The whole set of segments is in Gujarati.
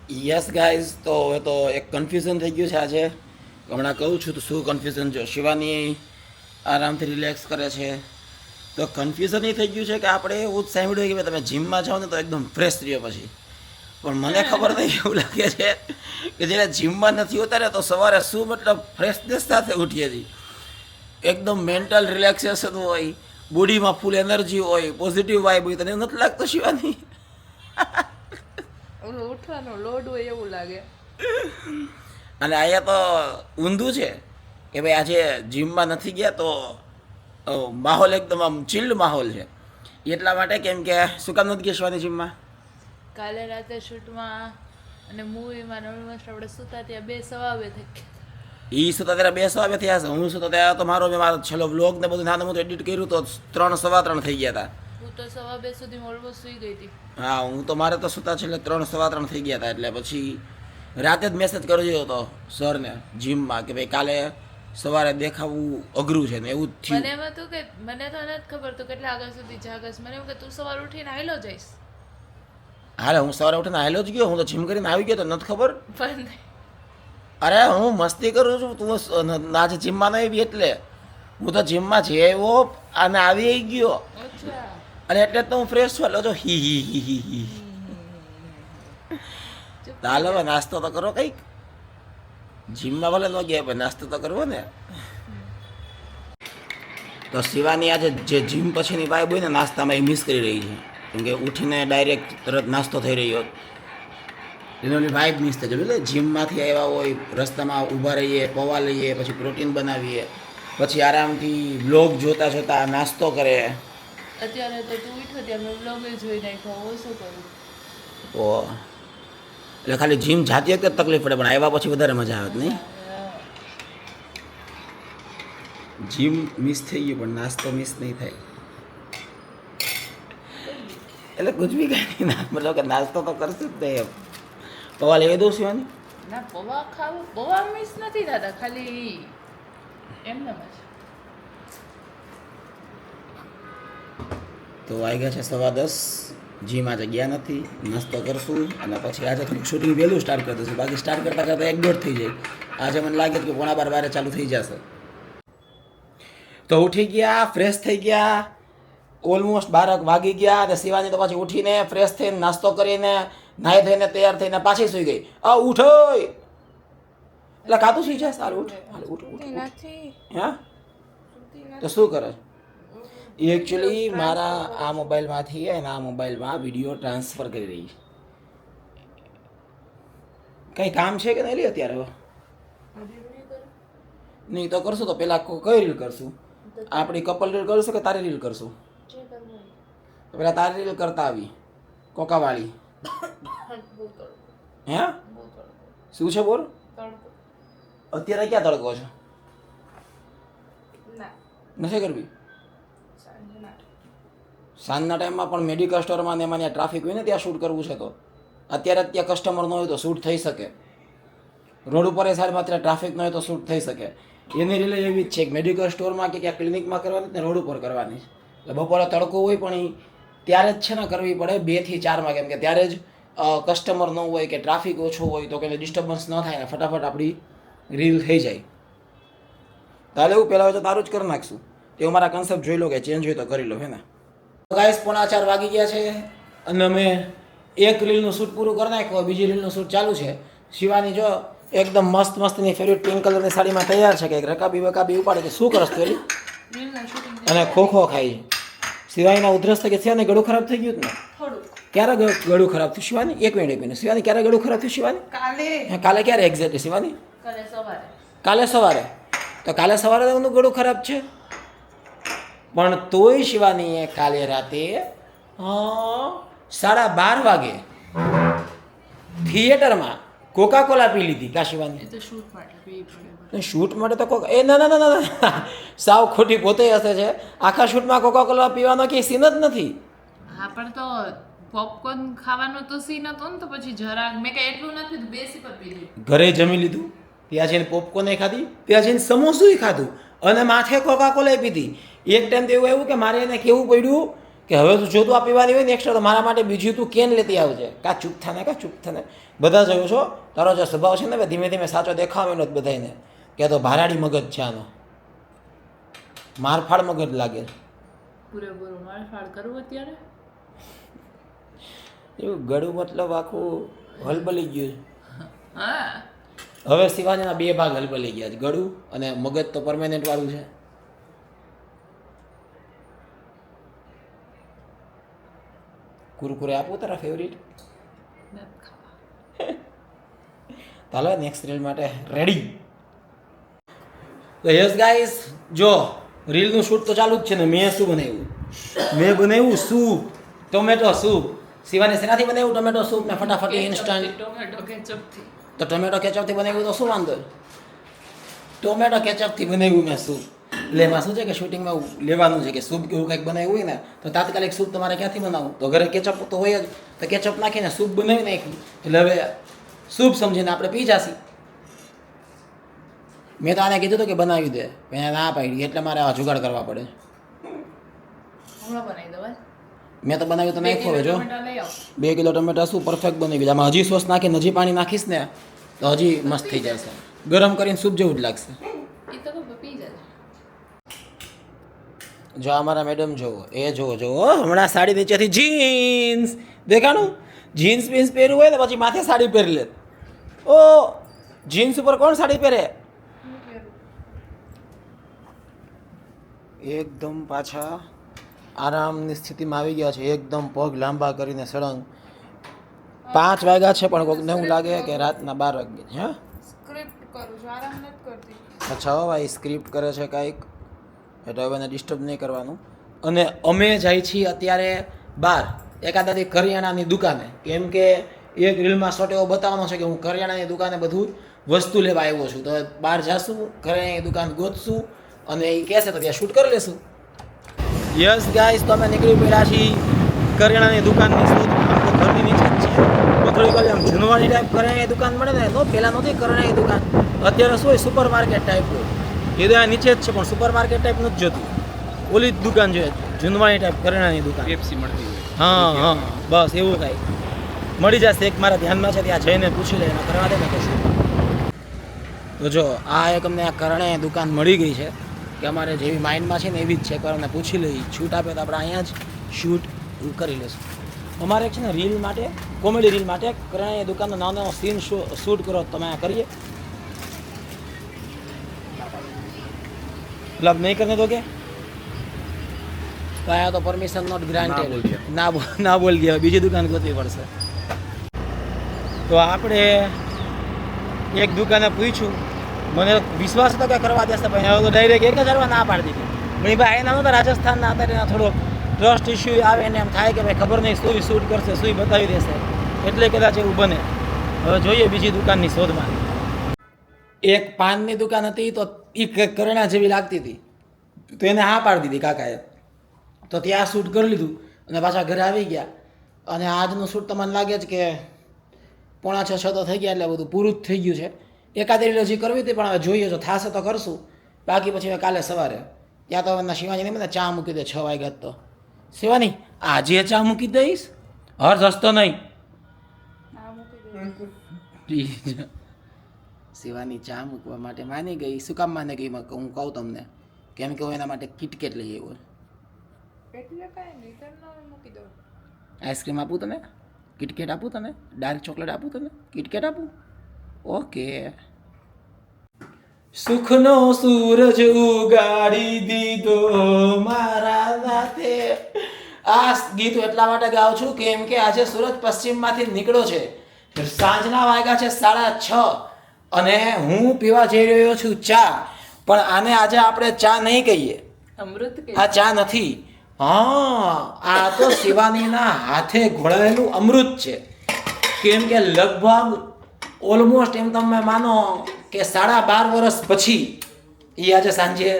યસ ગાઈઝ, તો હવે તો એક કન્ફ્યુઝન થઈ ગયું છે આજે. હમણાં કહું છું તો શું કન્ફ્યુઝન જો શિવાની આરામથી રિલેક્સ કરે છે. તો કન્ફ્યુઝન એ થઈ ગયું છે કે આપણે એવું જ સાંભળ્યું કે તમે જીમમાં જાઓ ને તો એકદમ ફ્રેશ રહ્યો પછી. પણ મને ખબર નહીં, એવું લાગે છે કે જ્યારે જીમમાં નથી હોતા ને તો સવારે શું મતલબ ફ્રેશનેસ સાથે ઉઠીએ છીએ. એકદમ મેન્ટલ રિલેક્સેશન હોય, બોડીમાં ફૂલ એનર્જી હોય, પોઝિટિવ વાઇબ હોય. તને નથી લાગતું શિવાની? ઓલું ઉઠવાનો લોડ હોય એવું લાગે. અને અહીંયા તો ઊંધું છે કે ભાઈ આજે જીમમાં નથી ગયા તો માહોલ એકદમ આમ ચિલ્ડ માહોલ છે. એટલા માટે કેમ કે શું કામ નથી ગયા શિવાની જીમમાં? કાલે રાતે શૂટમાં અને મૂવીમાં ઓલમોસ્ટ આપણે સુતા ત્યાં 2:15 થઈ ગયા. એ સુતા ત્યારે 2 થયા છે. હું સુતા ત્યાં તો મારો છેલ્લો વ્લોગ ને બધું નાનું મોટું એડિટ કર્યું તો 3 થઈ ગયા હતા. હું તો 2:15 સુધી ઓલમોસ્ટ સુઈ ગઈ હતી. હા, હું તો મારે તો સુતા છેલ્લે 3 થઈ ગયા હતા. એટલે પછી રાતે જ મેસેજ કરી દીધો હતો સરને જીમમાં કે ભાઈ કાલે સવારે દેખાવું અઘરું છે ને એવું જ મને થયું. એમ હતું કે મને તો નથી ખબર તું કેટલા આગળ સુધી જાગસ. મને એમ કે તું સવાર ઉઠીને હાલો જઈશ. હાલે હું સવારે ઉઠીને આવેલો જ ગયો. હું તો જીમ કરીને આવી ગયો તો નથી ખબર. પણ અરે હું મસ્તી કરું છું. તું આજે જીમમાં નહીં આવી એટલે હું તો જીમમાં જઈ આવ્યો અને આવી ગયો. અચ્છા અને એટલે તો હું ફ્રેશ છું. એટલે જો હી હી હી હી હી. ચાલો હવે નાસ્તો તો કરો કંઈક. જીમમાં ભલે ન ગયા પણ નાસ્તો તો કરવો ને. તો શિવાની આજે જે જીમ પછીની વાઇબ હોય ને નાસ્તામાં એ મિસ કરી રહી છે. કેમ કે ઉઠીને ડાયરેક્ટ તરત નાસ્તો થઈ રહ્યો. એની ઓલી વાઇબ મિસ થઈ જાય. એટલે જીમમાંથી આવ્યા હોય, રસ્તામાં ઊભા રહીએ, પૌવા લઈએ, પછી પ્રોટીન બનાવીએ, પછી આરામથી વ્લોગ જોતા જોતા નાસ્તો કરે. અત્યારે તો તું ઉઠ્યો ત્યાં મેં વ્લોગ જોઈ નાખ્યો. હું શું કરું? તો એટલે ખાલી જીમ જાતી વખતે જ તકલીફ પડે પણ આવ્યા પછી વધારે મજા આવે નહીં? જીમ મિસ થઈ ગયું પણ નાસ્તો મિસ નહીં થાય. એટલે કુછ બી કાંઈ નહીં, મતલબ કે નાસ્તો તો કરશું જ નહીં. એમ પૌવા લેવી દઉં શિવાની? ના પૌવા ખાવું, પૌવા મિસ નથી થતા, ખાલી એમને જ. તો આવી ગયા છે 10:15. જીમ આજે ગયા નથી. નાસ્તો કરશું અને પછી આજે થોડુંક શૂટિંગ વહેલું સ્ટાર્ટ કરી દઈશું. બાકી સ્ટાર્ટ કરતાં કરતાં 1-1:30 થઈ જાય. આજે મને લાગે છે કે 11:15 ચાલુ થઈ જશે. તો ઉઠી ગયા, ફ્રેશ થઈ ગયા, ઓલમોસ્ટ 12 વાગી ગયા. અને શિવાની તો પાછી ઉઠીને ફ્રેશ થઈને નાસ્તો કરીને નાહી ધોઈને તૈયાર થઈને પાછી સૂઈ ગઈ. આ ઉઠો એટલે કાતું સુઈ જાય. સારું ઉઠ, હાલ ઉઠ ઉઠ ઉઠ. હા તો શું કરે? એકચ્યુઅલી મારા આ મોબાઈલમાંથી અને આ મોબાઈલમાં વિડીયો ટ્રાન્સફર કરી રહી છે. કંઈ કામ છે કે નહીં લે અત્યારે? હવે નહીં તો કરશું તો પહેલાં કઈ રીલ કરશું? આપણી કપલ રીલ કરશું કે તારી રીલ કરશું? તો પહેલાં તારી રીલ કરતા આવી કોકાવાળી. હે શું છે બોલ? અત્યારે ક્યાં તડકો છે? નથી કરવી સાંજના ટાઈમમાં પણ મેડિકલ સ્ટોરમાં ને એમાં ત્યાં ટ્રાફિક હોય ને ત્યાં શૂટ કરવું છે તો અત્યારે જ ત્યાં કસ્ટમર ન હોય તો શૂટ થઈ શકે. રોડ ઉપર એ સાઈડમાં અત્યારે ટ્રાફિક ન હોય તો શૂટ થઈ શકે. એની રિલે એવી જ છે કે મેડિકલ સ્ટોરમાં કે ક્યાં ક્લિનિકમાં કરવાની ને રોડ ઉપર કરવાની. એટલે બપોરે તડકો હોય પણ એ ત્યારે જ છે ને કરવી પડે 2 થી 4માં. કેમ કે ત્યારે જ કસ્ટમર ન હોય કે ટ્રાફિક ઓછો હોય તો કંઈ ડિસ્ટર્બન્સ ન થાય ને ફટાફટ આપણી રીલ થઈ જાય. તારે એવું પહેલાં હોય તો તારું જ કરી નાખશું. એવું મારા કન્સેપ્ટ જોઈ લો કે ચેન્જ હોય તો કરી લો. હે ને ગાઈસ 3:45 વાગી ગયા છે અને અમે એક રીલનું શૂટ પૂરું કરી નાખ્યું. બીજી રીલનું શૂટ ચાલુ છે. શિવાની જો એકદમ મસ્ત મસ્તની ફેવરિટ પિંક કલરની સાડીમાં તૈયાર છે કે રકાબી ઉપાડે કે શું કરસ તું? અને ખોખો ખાઈ. શિવાનીના ઉધરસ થઈ ગયા. ગળું ખરાબ થઈ ગયું ને? ક્યારે ગળું ખરાબ થયું શિવાની? એક મિનિટ શિવાની, ક્યારે ગળું ખરાબ થયું શિવાની? કાલે ક્યારે એક્ઝેક્ટલી શિવાની? કાલે સવારે. તો કાલે સવારે એનું ગળું ખરાબ છે પણ તોય શિવાનીએ કાલે રાતે 12:30 વાગે થિયેટરમાં કોકાકોલા પી લીધી. કા શિવાની? શૂટ માટે તો ના ના ના ના સાવ ખોટી પોતે હશે છે. આખા શૂટમાં કોકાકોલા પીવાનો કે સીન જ નથી. હા પણ તો પોપકોર્ન ખાવાનો તો સીન હતો ને, તો પછી જરાક મેં કઈ એટલું નથી 2 સિપ પી લીધું. ઘરે જમી લીધું, ત્યાં જઈને પોપકોર્ન ખાધી, ત્યાં જઈને સમોસું ખાધું અને માથે કોકાકોલા પીધી. એક ટાઈમ તો એવું આવ્યું કે મારે એને કહેવું પડ્યું કે હવે તું જો તું આ પીવાની હોય ને એક્સ્ટ્રા તો મારા માટે બીજું તું કેન લેતી આવજે. કા ચૂપ થાને બધા જોયો છો તારો જે સ્વભાવ છે ને હવે ધીમે ધીમે સાચો દેખાવાનો જ બધાને કે આ તો ભારાડી મગજ છે આનો, મારફાડ મગજ લાગે. પૂરેપૂરું મારફાડ કરવું અત્યારે એવું ગળું મતલબ આખું હલબલી ગયું છે. હા હવે શિવાજીના 2 ભાગ હલબલી ગયા છે, ગળું અને મગજ તો પરમેનન્ટ વાળું છે. કુરકુરે આપું તારા ફેવરિટ? નથી ખાવા. ચાલો નેક્સ્ટ રીલ માટે રેડી. તો યસ ગાઈસ, જો રીલનું શૂટ તો ચાલુ જ છે ને. મેં શું બનાવ્યું? મેં બનાવ્યું સૂપ, ટોમેટો સૂપ. શિવાની શેનાથી બનાવ્યું ટોમેટો સૂપ? મેં ફટાફટ ઇન્સ્ટન્ટ. ટોમેટો કેચઅપથી. તો ટોમેટો કેચઅપથી બનાવ્યું તો શું વાંધો? ટોમેટો કેચઅપથી બનાવ્યું મેં સૂપ. એટલે એમાં શું છે કે શૂટિંગમાં લેવાનું છે કે સૂપ કે એવું કંઈક બનાવ્યું હોય ને તો તાત્કાલિક સૂપ તમારે ક્યાંથી બનાવવું? તો ઘરે કેચઅપ તો હોય જ, તો કેચઅપ નાખીને સૂપ બનાવી નાખ્યું. એટલે હવે સૂપ સમજીને આપણે પી જાસી. મેં તો આને કીધું હતું કે બનાવી દે, એને ના પાડી, એટલે મારે આ જુગાડ કરવા પડે. હમણાં બનાવી દો. મેં તો બનાવ્યું તો નાખ્યું હવે જો. ટોમેટા લઈ આવો. 2 કિલો ટમેટા શું પરફેક્ટ બની ગયા. આમાં હજી સોસ નાખીને હજી પાણી નાખીશ ને તો હજી મસ્ત થઈ જશે. ગરમ કરીને સૂપ જેવું જ લાગશે. એ તો પી જાય. જો અમારા મેડમ જોવો, એ જોવો હમણાં સાડી નીચેથી જીન્સ દેખાણું. જીન્સ બીન્સ પહેરવું હોય ને પછી માથે સાડી પહેરી લે. ઓ જીન્સ ઉપર કોણ સાડી પહેરે? એકદમ પાછા આરામની સ્થિતિમાં આવી ગયા છે. એકદમ પગ લાંબા કરીને સળંગ. 5 વાગ્યા છે પણ કોઈકને એવું લાગે કે રાતના 12 વાગ્યા છે. હા સ્ક્રિપ્ટ કરું છું, આરામ નથી કરતી. અચ્છા હો ભાઈ, સ્ક્રિપ્ટ કરે છે કાંઈક, એટલે હવે એને ડિસ્ટર્બ નહીં કરવાનું. અને અમે જાય છીએ અત્યારે બહાર એકાદાદી કરિયાણાની દુકાને, કેમ કે એક રીલમાં શોર્ટ એવો બતાવવાનો છે કે હું કરિયાણાની દુકાને બધું વસ્તુ લેવા આવ્યો છું. તો બહાર જાશું, કરિયાણાની દુકાન ગોતશું અને એ કહેશે તો ત્યાં શૂટ કરી લેશું. યસ ગાઈસ, તો અમે નીકળી પડ્યા છીએ કરિયાણાની દુકાનની શોધમાં. આમ તો ઘરની નીચે જ છે, તો થોડીક વાર આમ જૂનવાણી ટાઈપ કરિયાણાની દુકાન મળે ને, તો પહેલાં નહોતી કરિયાણાની દુકાન, અત્યારે શું હોય સુપર માર્કેટ ટાઈપ હોય. એ તો આ નીચે જ છે પણ સુપર માર્કેટ ટાઈપ નથી જોતું, ઓલી જ દુકાન જોઈએ, જૂનવાણી ટાઈપ કરિયાણાની દુકાન. પેપ્સી મળતી હોય. હા બસ એવું કાંઈ મળી જશે. એક મારા ધ્યાનમાં છે, ત્યાં જઈને પૂછી લે, એને કરવા દે ને તો શું. તો જો આ એક અમને આ કરિયાણાની દુકાન મળી ગઈ છે કે અમારે જેવી માઇન્ડમાં છે ને એવી જ છે. એકવાર અમને પૂછી લઈ, છૂટ આપે તો આપણે અહીંયા જ શૂટ કરી લઈશું. અમારે એક છે ને રીલ માટે, કોમેડી રીલ માટે કરિયાણાની દુકાનનો નાનો સીન શૂટ કરો તમે આ કરીએ. લગ નહીં કરને તો કે આયા તો પરમિશન નોટ ગ્રાન્ટેડ. ના બોલ ગયા, બીજી દુકાન ગોતવી પડશે. તો આપણે એક દુકાને પૂછ્યું, મને વિશ્વાસ હતો કે કરવા દેશે, પણ હવે તો ડાયરેક્ટ 1000 ના પાડી દીધી. ભાઈ ભાઈ એના નહોતા, રાજસ્થાનના હતા, એના થોડો ટ્રસ્ટ ઇસ્યુ આવે ને એમ થાય કે ભાઈ ખબર નહીં શું શૂટ કરશે, શું બતાવી દેશે, એટલે કદાચ એવું બને. હવે જોઈએ બીજી દુકાનની શોધમાં. એક પાનની દુકાન હતી તો એ કરિયાણા જેવી લાગતી હતી, તો એને હા પાડી દીધી કાકાએ. તો ત્યાં શૂટ કરી લીધું અને પાછા ઘરે આવી ગયા. અને આજનું શૂટ તો મને લાગે છે કે 5:45 તો થઈ ગયા, એટલે બધું પૂરું જ થઈ ગયું છે. એકાદ રીલ હજી કરવી હતી પણ હવે જોઈએ, જો થશે તો કરશું, બાકી પછી હવે કાલે સવારે ત્યાં તો એમના શિવાનીને મને ચા મૂકી દે 6 વાગ્યા તો. શિવાની આજે ચા મૂકી દઈશ, હર્ષ હસતો નહીં પ્લીઝ. શિવાની ચા મૂકવા માટે માની ગઈ. શું કામ માને ગઈ હું કહું તમને? કેમ કે હું એના માટે કિટકેટ લઈ આવ્યો. આઈસ્ક્રીમ આપું તને? કિટકેટ આપું તને? ડાર્ક ચોકલેટ આપું તને? કિટકેટ આપું? ઓકે. સુખનો સૂરજ ઉગાડી દીધો મારા નાતે. આ ગીત એટલા માટે ગાઉં છું કેમ કે આજે સૂરજ પશ્ચિમમાંથી નીકળ્યો છે, સાંજના વાગ્યા છે 6:30 અને હું પીવા જઈ રહ્યો છું ચા. પણ આને આજે આપણે ચા નહીં કહીએ, અમૃત કે આ ચા નથી. હા, આ તો શિવાનીના હાથે ઘોળાયેલું અમૃત છે. કેમ કે લગભગ ઓલમોસ્ટ એમ તમે માનો કે 12.5 વર્ષ પછી એ આજે સાંજે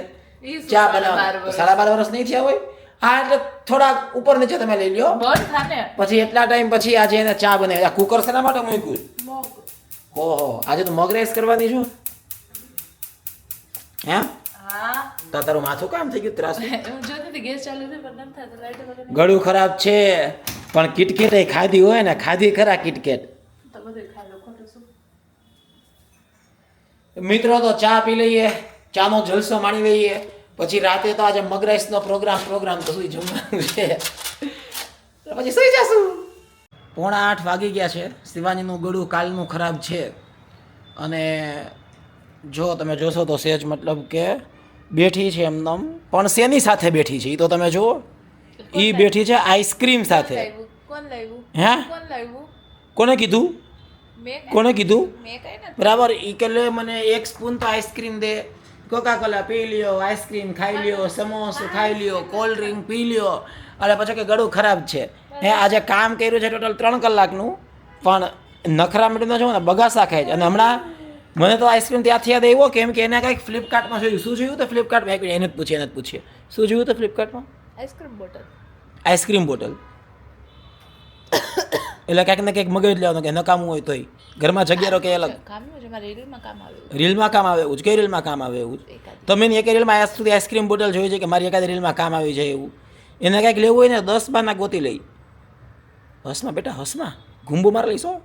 ચા બનાવ. 12.5 વર્ષ નહીં થયા હોય, હા, એટલે થોડા ઉપર નીચે તમે લઈ લ્યો. બસ થાને પછી એટલા ટાઈમ પછી આજે એને ચા બનાવી. આ કુકર શેના માટે મૂક્યું? મોગ. ઓહો, આજે તો મગ રાઈસ કરવાની છું. હે હા તો તારું માથું કામ થઈ ગયું ત્રાસ? હું જોતી હતી નથી ગેસ ચાલુ છે પણ નથી થતો લાઈટ વગર ગળું ખરાબ છે પણ કિટકેટ એ ખાધી હોય ને ખાધી ખરા કિટકેટ તો બધું ખાઈ લો ખોટું શું મિત્રો તો ચા પી લઈએ ચાનો જલસો માણી લઈએ પછી રાતે તો આજે મગરાઈસનો પ્રોગ્રામ તો સુઈ જમવાનું છે તો પછી સુઈ જશું 7:45 વાગી ગયા છે શિવાનીનું ગળું કાલનું ખરાબ છે અને જો તમે જોશો તો સેજ મતલબ કે બેઠી છે એમનેમ પણ શેની સાથે બેઠી છે એ તો તમે જુઓ એ બેઠી છે આઈસ્ક્રીમ સાથે કોણ લાવ્યું હે કોણ લાવ્યું કોને કીધું મેં કોને કીધું મેં કઈ નથી બરાબર ઈ કે લે મને એક સ્પૂન તો આઈસ્ક્રીમ દે કોકા કોલા પી લ્યો આઈસ્ક્રીમ ખાઈ લ્યો સમોસું ખાઈ લ્યો કોલ્ડ ડ્રિંક પી લ્યો અને પછી કે ગળું ખરાબ છે હે આજે કામ કર્યું છે ટોટલ 3 કલાકનું પણ નખરા મીઠું જો ને બગાસા ખાય છે અને હમણાં મને તો આઈસ્ક્રીમ ત્યાંથી યાદ આવ્યો કેમ કે એને કંઈક ફ્લિપકાર્ટમાં જોયું શું જોયું તો ફ્લિપકાર્ટમાં એને જ પૂછીએ શું જોયું તો ફ્લિપકાર્ટમાં આઈસ્ક્રીમ બોટલ એટલે ક્યાંક ને ક્યાંક મગજ લેવાનું કે નકામું હોય તોય ઘરમાં જગ્યા રહો કે અલગ કામ છે મારે રીલમાં કામ આવે રીલમાં કામ આવે એવું જ કઈ રીલમાં કામ આવે એવું જ તો મેં એક રીલમાં આજ સુધી આઈસ્ક્રીમ બોટલ જોઈ છે કે મારી એકાદ રીલમાં કામ આવી જાય એવું એને કાંઈક લેવું હોય ને 10 બાના ગોતી લઈ હસમાં બેટા હસમાં ઘૂંબુ માર લઈશો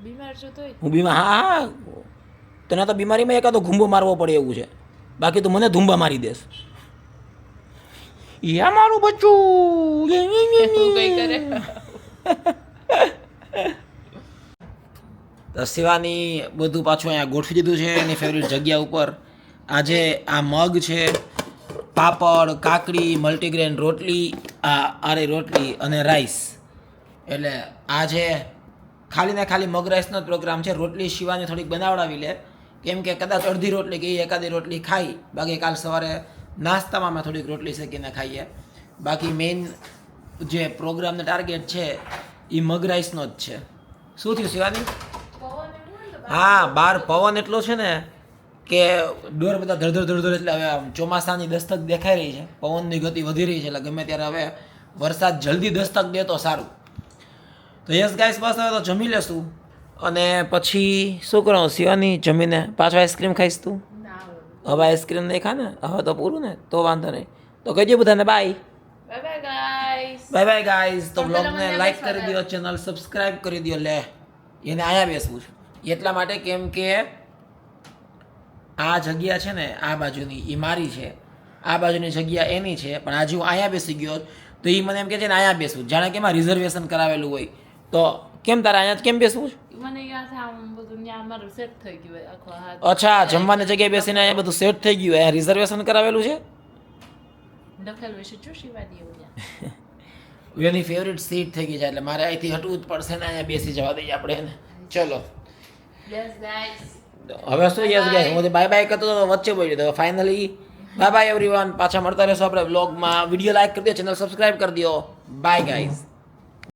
બીમાર છો તોય હું બીમાર હા તને તો બીમારીમાં એકાદો ઘૂંબો મારવો પડે એવું છે બાકી તું મને ધૂંબા મારી દેશ યા મારું બચ્ચું હું કઈ કરે તો શિવાની બધું પાછું અહીંયા ગોઠવી દીધું છે એની ફેવરિટ જગ્યા ઉપર આજે આ મગ છે પાપડ કાકડી મલ્ટીગ્રેન રોટલી આરે રોટલી અને રાઈસ એટલે આજે ખાલી ને ખાલી મગ રાઈસનો જ પ્રોગ્રામ છે રોટલી શિવાની થોડીક બનાવડાવી લે કેમ કે કદાચ અડધી રોટલી કે એકાદી રોટલી ખાઈ બાકી કાલ સવારે નાસ્તામાં અમે થોડીક રોટલી શેકીને ખાઈએ બાકી મેઇન જે પ્રોગ્રામનો ટાર્ગેટ છે એ મગ રાઈસનો જ છે શું થયું શિવાની હા બહાર પવન એટલો છે ને કે ડોર બધા ધડધડ એટલે હવે આમ ચોમાસાની દસ્તક દેખાઈ રહી છે પવનની ગતિ વધી રહી છે એટલે ગમે ત્યારે હવે વરસાદ જલ્દી દસ્તક દે તો સારું તો યસ ગાઈસ બસ હવે તો જમી લેશું અને પછી શું કરો શિવાની જમીને પાછો આઈસ્ક્રીમ ખાઈશ તું હવે આઈસ્ક્રીમ નહીં ખા ને હવે તો પૂરું ને તો વાંધો નહીં તો કહીએ બધાને બાય બાય ગાઈસ તો બ્લોગને લાઈક કરી દો ચેનલ સબસ્ક્રાઇબ કરી દો લે એને આયા બેસવું છે એટલા માટે કેમ કે આ જગ્યા છે ને આ બાજુની એ મારી છે આ બાજુની જગ્યા એની છે પણ આજે હું અહીંયા બેસી ગયો તો એ મને એમ કહે છે ને અહીંયા બેસવું જાણે કે એમાં રિઝર્વેશન કરાવેલું હોય તો કેમ તારે અહીંયા જ કેમ બેસવું છે મને યાદ છે આમ બધું ત્યાં મારું સેટ થઈ ગયું હોય આખો હાથ અચ્છા જમવાની જગ્યાએ બેસીને અહીંયા બધું સેટ થઈ ગયું અહીંયા રિઝર્વેશન કરાવેલું છે દખલ વિશે શું શિવાની એવું ત્યાં એની ફેવરિટ સીટ થઈ ગઈ છે એટલે મારે અહીંથી હટવું જ પડશે ને અહીંયા બેસી જવા દઈએ આપણે એને ચલો યસ ગાઈસ હવે શું યસ ગાઈસ હું બાય બાય કરતો તો વચ્ચે બોલી તો ફાઇનલી બાય બાય એવરીવન પાછા મળતા રહેશો આપણે વ્લોગમાં વિડીયો લાઈક કરી દો ચેનલ સબસ્ક્રાઇબ કરી દો બાય ગાઈસ